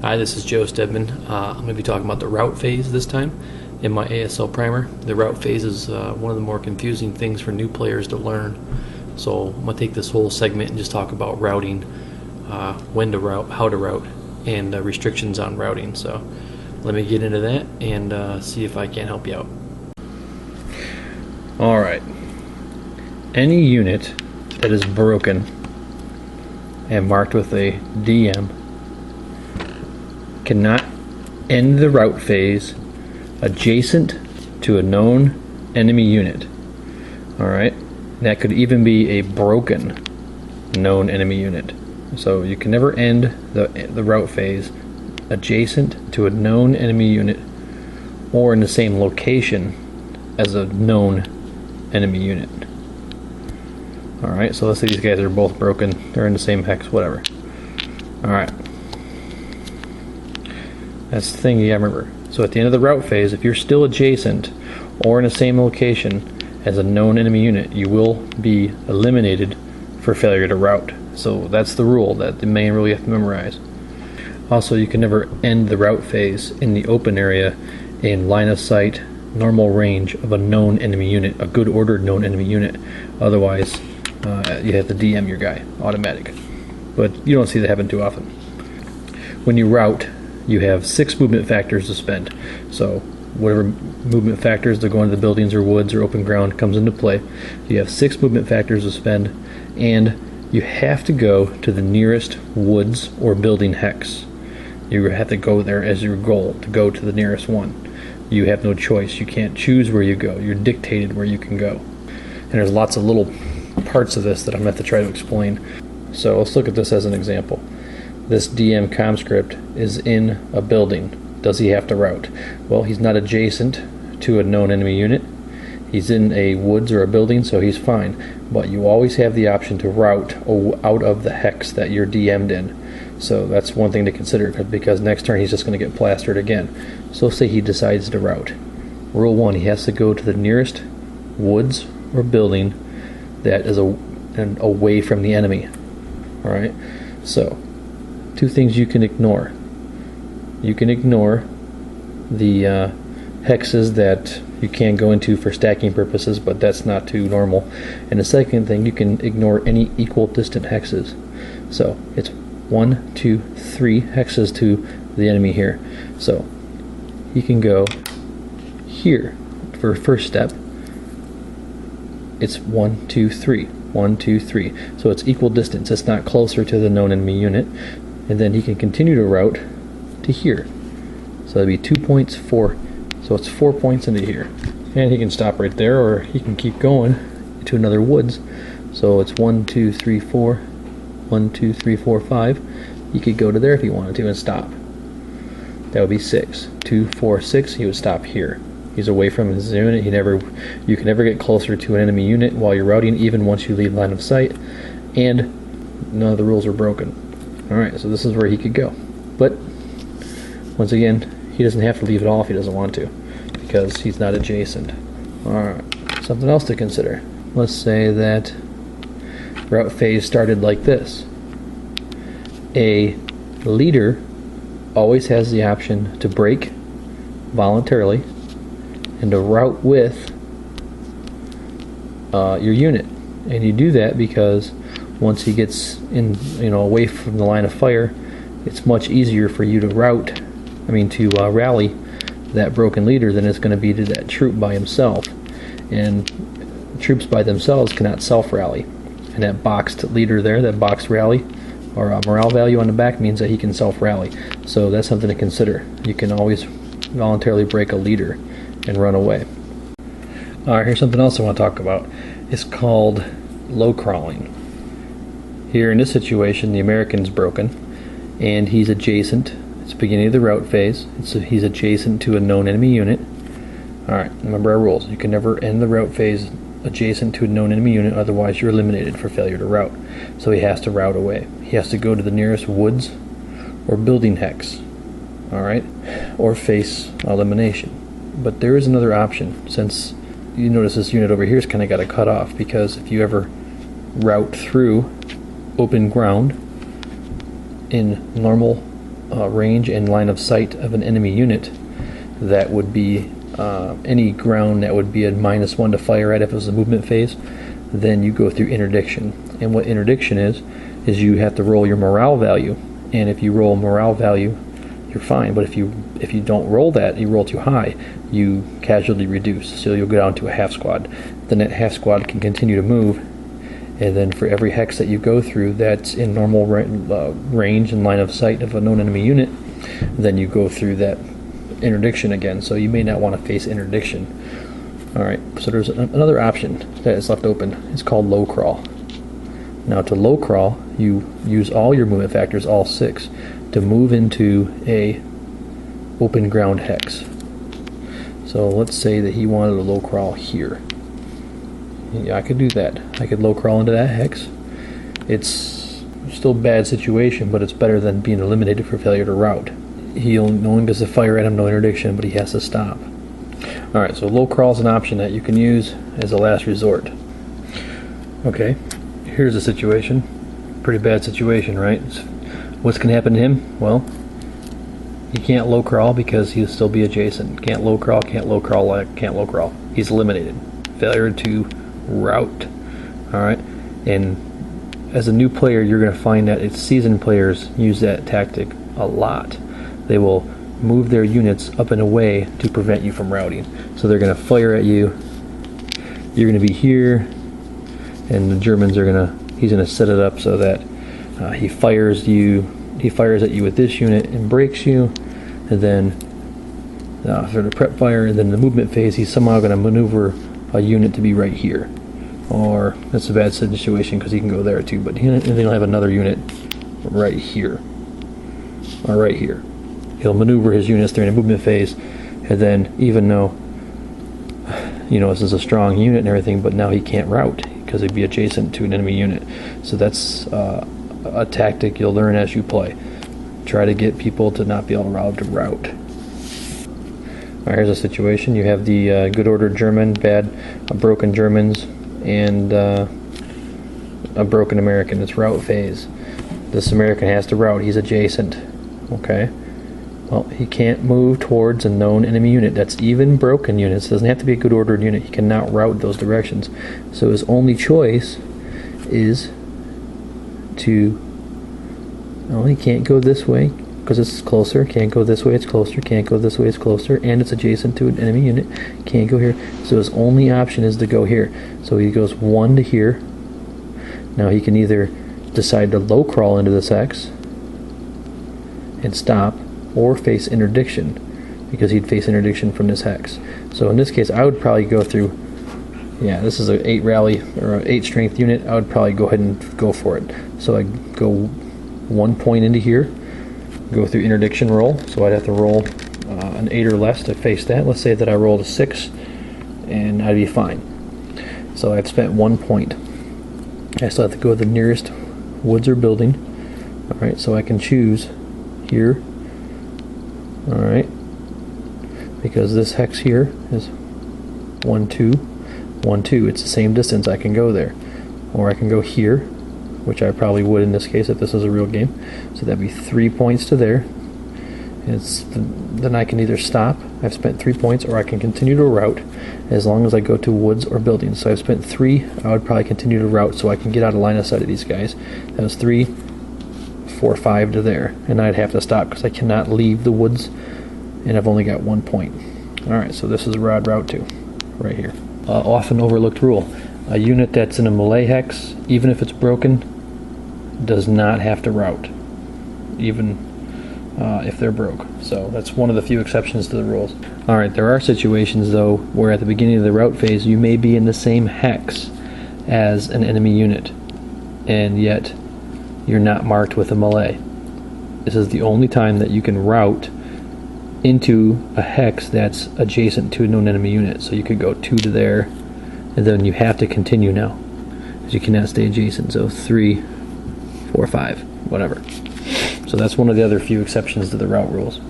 Hi, this is Joe Steadman. I'm going to be talking about the route phase this time in my ASL Primer. The route phase is one of the more confusing things for new players to learn. So I'm going to take this whole segment and just talk about routing, when to route, how to route, and restrictions on routing. So let me get into that and see if I can help you out. Alright. Any unit that is broken and marked with a DM cannot end the route phase adjacent to a known enemy unit. Alright, that could even be a broken known enemy unit. So you can never end the route phase adjacent to a known enemy unit or in the same location as a known enemy unit. Alright, so let's say these guys are both broken, they're in the same hex, whatever. Alright. That's the thing you gotta remember. So at the end of the route phase, if you're still adjacent or in the same location as a known enemy unit, you will be eliminated for failure to route. So that's the rule, that the main rule you have to memorize. Also, you can never end the route phase in the open area in line of sight, normal range of a known enemy unit, a good ordered known enemy unit. Otherwise, you have to DM your guy, automatic. But you don't see that happen too often. When you route, you have 6 movement factors to spend. So whatever movement factors that go into the buildings or woods or open ground comes into play. You have 6 movement factors to spend, and you have to go to the nearest woods or building hex. You have to go there as your goal, to go to the nearest one. You have no choice. You can't choose where you go. You're dictated where you can go. And there's lots of little parts of this that I'm going to have to try to explain. So let's look at this as an example. This DM comm script is in a building. Does he have to route? Well, he's not adjacent to a known enemy unit. He's in a woods or a building, so he's fine. But you always have the option to route out of the hex that you're DM'd in. So that's one thing to consider, because next turn he's just going to get plastered again. So say he decides to route. Rule 1, he has to go to the nearest woods or building that is away from the enemy. Alright, so 2 things you can ignore. You can ignore the hexes that you can go into for stacking purposes, but that's not too normal. And the second thing, you can ignore any equal distant hexes. So it's 1, 2, 3 hexes to the enemy here. So he can go here for first step. It's 1, 2, 3. 1, 2, 3. So it's equal distance. It's not closer to the known enemy unit. And then he can continue to route to here. So that'd be 2 points, 4. So it's 4 points into here. And he can stop right there, or he can keep going to another woods. So it's 1, 2, 3, 4. 1, 2, 3, 4, 5. He could go to there if he wanted to and stop. That would be 6. 2, 4, 6. He would stop here. He's away from his unit. You can never get closer to an enemy unit while you're routing, even once you leave line of sight. And none of the rules are broken. Alright, so this is where he could go. But once again, he doesn't have to leave at all if he doesn't want to, because he's not adjacent. Alright, something else to consider. Let's say that route phase started like this. A leader always has the option to break voluntarily and to route with your unit. And you do that because once he gets in, away from the line of fire, it's much easier for you to rally that broken leader than it's going to be to that troop by himself. And troops by themselves cannot self-rally. And that boxed leader there, that boxed rally, or a morale value on the back, means that he can self-rally. So that's something to consider. You can always voluntarily break a leader and run away. Alright, here's something else I want to talk about. It's called low crawling. Here in this situation, the American's broken, and he's adjacent. It's the beginning of the route phase. He's adjacent to a known enemy unit. Alright, remember our rules. You can never end the route phase adjacent to a known enemy unit, otherwise you're eliminated for failure to route. So he has to route away. He has to go to the nearest woods or building hex. Alright, or face elimination. But there is another option, since you notice this unit over here has kind of got to cut off, because if you ever route through open ground in normal range and line of sight of an enemy unit, that would be any ground that would be a -1 to fire at if it was a movement phase, then you go through interdiction. And what interdiction is you have to roll your morale value. And if you roll a morale value, you're fine. But if you don't roll that, you roll too high, you casualty reduce. So you'll go down to a half squad. Then that half squad can continue to move. And then for every hex that you go through that's in normal range and line of sight of a known enemy unit, then you go through that interdiction again. So you may not want to face interdiction. Alright, so there's another option that is left open. It's called low crawl. Now to low crawl, you use all your movement factors, all 6, to move into a open ground hex. So let's say that he wanted a low crawl here. Yeah, I could do that. I could low crawl into that hex. It's still a bad situation, but it's better than being eliminated for failure to route. No one gets to fire at him, no interdiction, but he has to stop. Alright, so low crawl is an option that you can use as a last resort. Okay, here's a situation. Pretty bad situation, right? What's going to happen to him? Well, he can't low crawl because he'll still be adjacent. Can't low crawl, can't low crawl, can't low crawl. He's eliminated. Failure to route. Alright, and as a new player, you're going to find that seasoned players use that tactic a lot. They will move their units up and away to prevent you from routing. So they're going to fire at you. You're going to be here, and the Germans are he's going to set it up so that he fires at you with this unit and breaks you, and then for the prep fire, and then the movement phase, he's somehow going to maneuver a unit to be right here. Or that's a bad situation because he can go there too, but he'll have another unit right here or right here. He'll maneuver his units during the movement phase, and then even though this is a strong unit and everything, but now he can't route because he'd be adjacent to an enemy unit. So that's a tactic you'll learn as you play. Try to get people to not be allowed to route. Alright, here's a situation. You have the good ordered German, broken Germans, and a broken American. It's route phase. This American has to route. He's adjacent. Okay. Well, he can't move towards a known enemy unit. That's even broken units. It doesn't have to be a good ordered unit. He cannot route those directions. So his only choice is to... Well, he can't go this way because it's closer. Can't go this way, it's closer. Can't go this way, it's closer. And it's adjacent to an enemy unit. Can't go here. So his only option is to go here. So he goes 1 to here. Now he can either decide to low crawl into this X and stop, or face interdiction, because he'd face interdiction from this hex. So in this case, I would probably go through, this is an 8 rally or an 8 strength unit. I would probably go ahead and go for it. So I go 1 point into here, go through interdiction roll. So I'd have to roll an 8 or less to face that. Let's say that I rolled a 6, and I'd be fine. So I've spent 1 point. I still have to go to the nearest woods or building. All right, so I can choose here. Alright, because this hex here is 1, 2, 1, 2. It's the same distance. I can go there. Or I can go here, which I probably would in this case if this was a real game. So that'd be 3 points to there. Then I can either stop, I've spent 3 points, or I can continue to route as long as I go to woods or buildings. So I've spent 3, I would probably continue to route so I can get out of line of sight of these guys. That was 3, 4, 5 to there, and I'd have to stop because I cannot leave the woods, and I've only got 1 point. Alright, so this is where I'd route to, right here. Often overlooked rule. A unit that's in a melee hex, even if it's broken, does not have to route, even if they're broke. So that's one of the few exceptions to the rules. Alright, there are situations though where at the beginning of the route phase you may be in the same hex as an enemy unit, and yet you're not marked with a melee. This is the only time that you can route into a hex that's adjacent to a known enemy unit. So you could go 2 to there, and then you have to continue now, because you cannot stay adjacent. So 3, 4, 5, whatever. So that's one of the other few exceptions to the route rules.